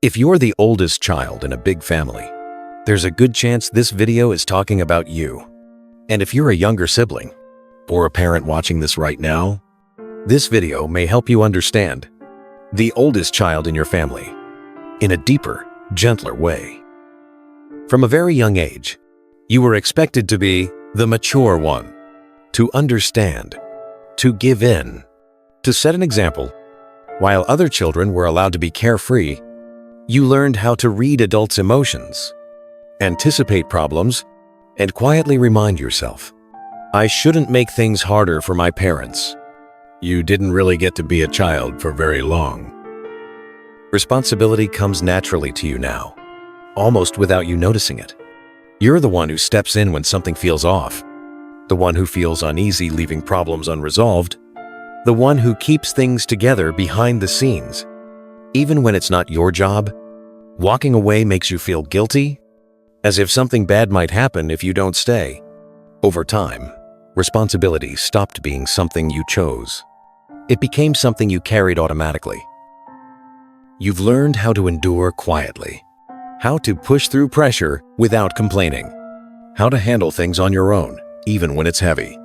If you're the oldest child in a big family, there's a good chance this video is talking about you. And if you're a younger sibling, or a parent watching this right now, this video may help you understand the oldest child in your family in a deeper, gentler way. From a very young age, you were expected to be the mature one, to understand, to give in, to set an example. While other children were allowed to be carefree, you learned how to read adults' emotions, anticipate problems, and quietly remind yourself, I shouldn't make things harder for my parents. You didn't really get to be a child for very long. Responsibility comes naturally to you now, almost without you noticing it. You're the one who steps in when something feels off, the one who feels uneasy leaving problems unresolved, the one who keeps things together behind the scenes. Even when it's not your job, walking away makes you feel guilty, as if something bad might happen if you don't stay. Over time, responsibility stopped being something you chose. It became something you carried automatically. You've learned how to endure quietly, how to push through pressure without complaining, how to handle things on your own, even when it's heavy.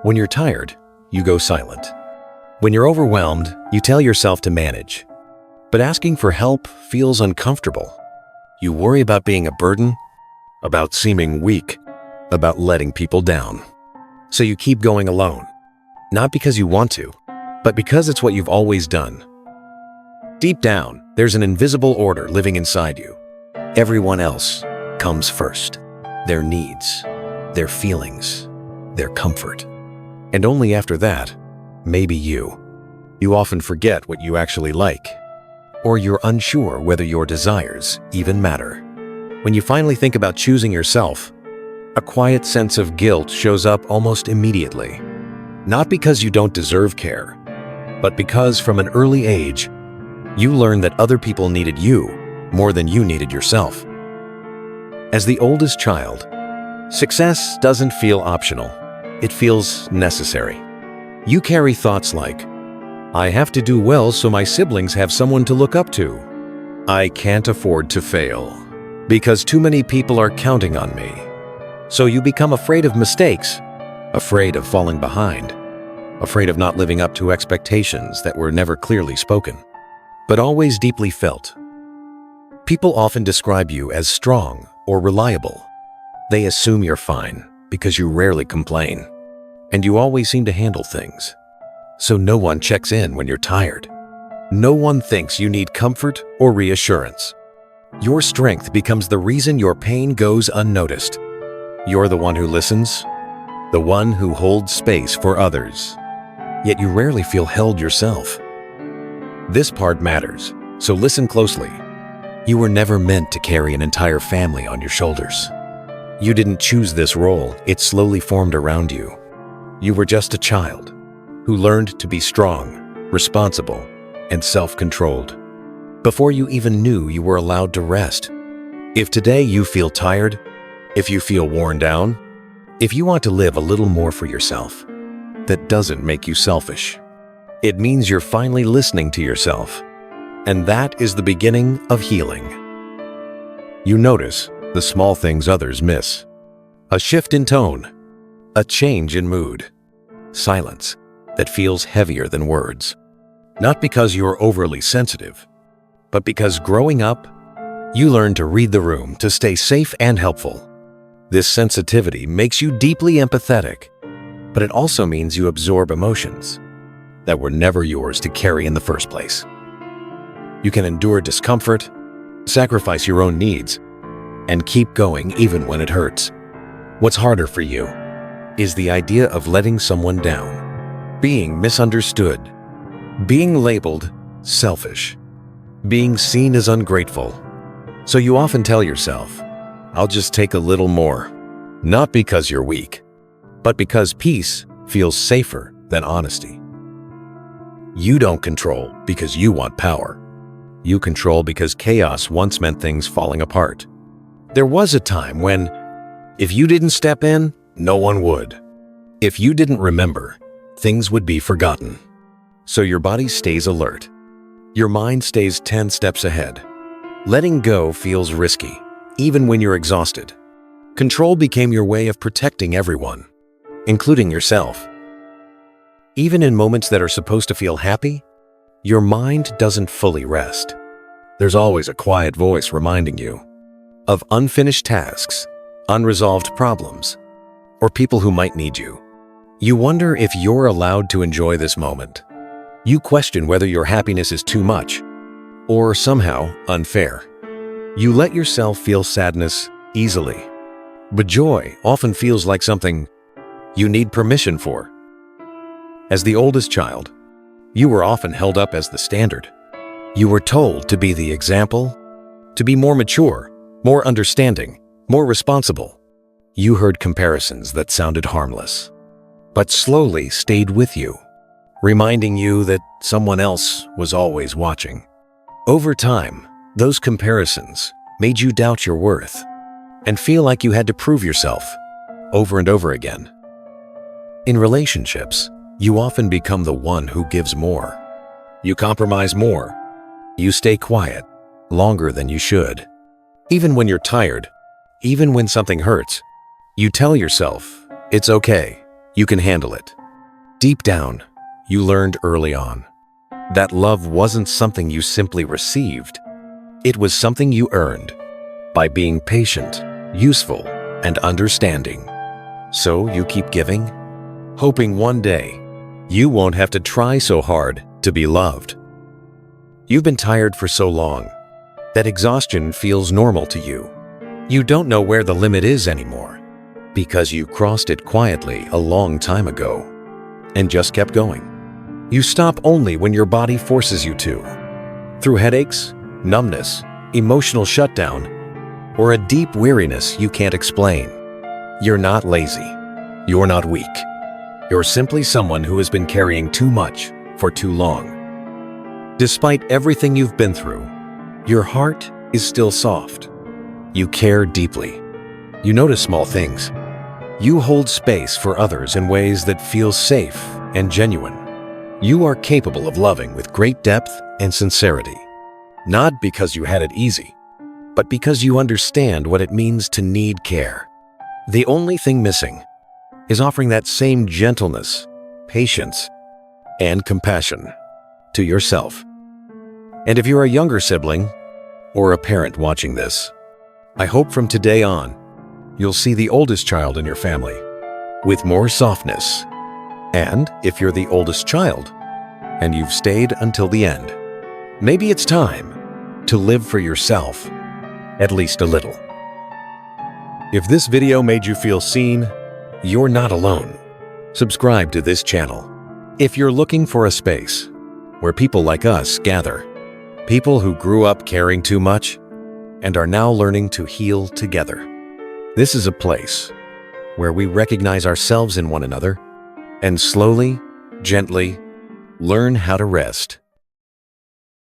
When you're tired, you go silent. When you're overwhelmed, you tell yourself to manage. But asking for help feels uncomfortable. You worry about being a burden, about seeming weak, about letting people down. So you keep going alone, not because you want to, but because it's what you've always done. Deep down, there's an invisible order living inside you. Everyone else comes first. Their needs, their feelings, their comfort. And only after that, maybe you. You often forget what you actually like, or you're unsure whether your desires even matter. When you finally think about choosing yourself, a quiet sense of guilt shows up almost immediately. Not because you don't deserve care, but because from an early age, you learned that other people needed you more than you needed yourself. As the oldest child, success doesn't feel optional. It feels necessary. You carry thoughts like, I have to do well so my siblings have someone to look up to. I can't afford to fail because too many people are counting on me. So you become afraid of mistakes, afraid of falling behind, afraid of not living up to expectations that were never clearly spoken, but always deeply felt. People often describe you as strong or reliable. They assume you're fine because you rarely complain, and you always seem to handle things. So no one checks in when you're tired. No one thinks you need comfort or reassurance. Your strength becomes the reason your pain goes unnoticed. You're the one who listens, the one who holds space for others. Yet you rarely feel held yourself. This part matters, so listen closely. You were never meant to carry an entire family on your shoulders. You didn't choose this role, it slowly formed around you. You were just a child who learned to be strong, responsible, and self-controlled before you even knew you were allowed to rest. If today you feel tired, if you feel worn down, if you want to live a little more for yourself, that doesn't make you selfish. It means you're finally listening to yourself, and that is the beginning of healing. You notice the small things others miss. A shift in tone, a change in mood, silence that feels heavier than words. Not because you're overly sensitive, but because growing up, you learn to read the room to stay safe and helpful. This sensitivity makes you deeply empathetic, but it also means you absorb emotions that were never yours to carry in the first place. You can endure discomfort, sacrifice your own needs, and keep going even when it hurts. What's harder for you is the idea of letting someone down, being misunderstood, being labeled selfish, being seen as ungrateful. So you often tell yourself, I'll just take a little more, not because you're weak, but because peace feels safer than honesty. You don't control because you want power. You control because chaos once meant things falling apart. There was a time when, if you didn't step in, no one would. If you didn't remember, things would be forgotten. So your body stays alert. Your mind stays 10 steps ahead. Letting go feels risky, even when you're exhausted. Control became your way of protecting everyone, including yourself. Even in moments that are supposed to feel happy, your mind doesn't fully rest. There's always a quiet voice reminding you of unfinished tasks, unresolved problems, or people who might need you. You wonder if you're allowed to enjoy this moment. You question whether your happiness is too much or somehow unfair. You let yourself feel sadness easily, but joy often feels like something you need permission for. As the oldest child, you were often held up as the standard. You were told to be the example, to be more mature, more understanding, more responsible. You heard comparisons that sounded harmless, but slowly stayed with you, reminding you that someone else was always watching. Over time, those comparisons made you doubt your worth and feel like you had to prove yourself over and over again. In relationships, you often become the one who gives more. You compromise more. You stay quiet longer than you should. Even when you're tired, even when something hurts, you tell yourself, it's okay, you can handle it. Deep down, you learned early on that love wasn't something you simply received. It was something you earned by being patient, useful, and understanding. So you keep giving, hoping one day you won't have to try so hard to be loved. You've been tired for so long that exhaustion feels normal to you. You don't know where the limit is anymore because you crossed it quietly a long time ago and just kept going. You stop only when your body forces you to, through headaches, numbness, emotional shutdown, or a deep weariness you can't explain. You're not lazy. You're not weak. You're simply someone who has been carrying too much for too long. Despite everything you've been through, your heart is still soft. You care deeply. You notice small things. You hold space for others in ways that feel safe and genuine. You are capable of loving with great depth and sincerity, not because you had it easy, but because you understand what it means to need care. The only thing missing is offering that same gentleness, patience, and compassion to yourself. And if you're a younger sibling or a parent watching this, I hope from today on, you'll see the oldest child in your family with more softness. And if you're the oldest child and you've stayed until the end, maybe it's time to live for yourself, at least a little. If this video made you feel seen, you're not alone. Subscribe to this channel. If you're looking for a space where people like us gather, people who grew up caring too much and are now learning to heal together, this is a place where we recognize ourselves in one another and slowly, gently learn how to rest.